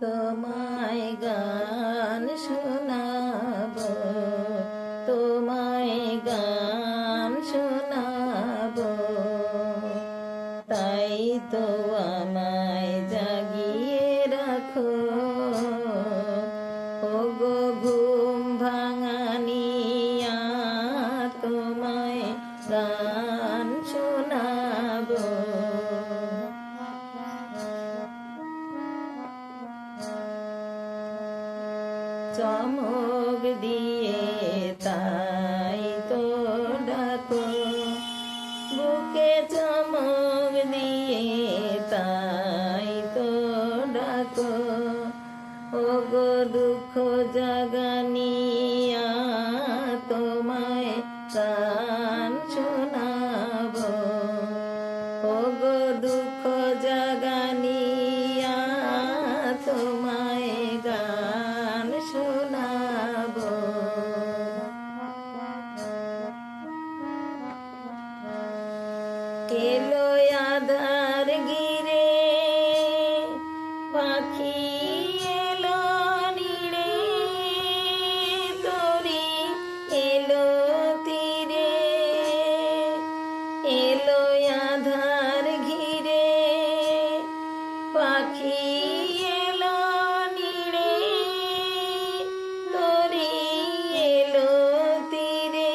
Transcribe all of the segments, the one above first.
তোমায় গান শোনাবো, তোমায় গান শোনাবো, তাই তো আমায় জাগিয়ে রাখো। ওগো ঘুম ভাঙানিয়া, তোমায় গান শোনাবো। চমক দিয়ে তাই তো ডাকো, বুকে চমক দিয়ে তাই তো ডাকো। ওগো দুঃখ জাগানিয়া, তোমায় গান শোনাবো। ওগো দুঃখ জাগানিয়া, তোমায় গান শোনাবো। এলো আধার ঘিরে পাখি এলো নীড়ে, তরি এলো তীরে। এলো আধার ঘিরে পাখি এলো নীড়ে, তরি এলো তীরে।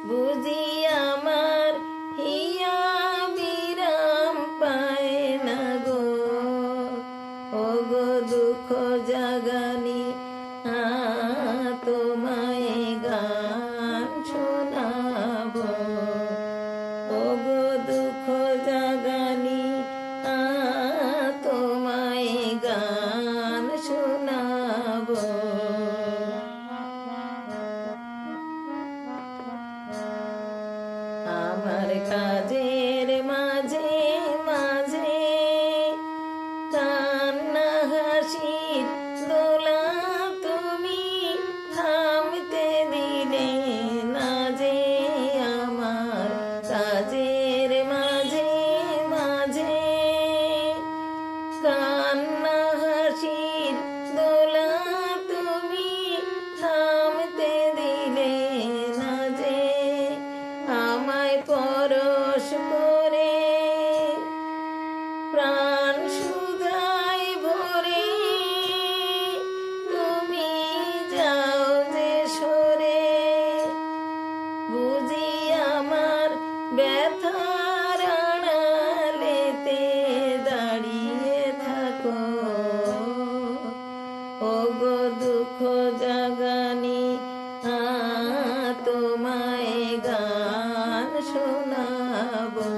বুঝি আমার হিয়া বিরাম পায় না গো, ওগো দুঃখ জাগানি তোমায় গান শোনাবো। ওগো দুঃখ জাগানি তোমায় গান শোনাবো। আমার কাজের মাঝে মাঝে কান্না হাসির দোলা, তুমি থামতে দিলে না যে। আমার কাজের মাঝে মাঝে কান্না হাসির দোলা, তুমি থামতে দিলে না যে। আমায় পরশ করে প্রাণ সুধায় ভরে, তুমি যাও যে সরে। বুঝি আমার ব্যথার আড়ালেতে দাঁড়িয়ে থাকো, ওগো দুঃখ জাগানি তোমায় গান শোনাবো।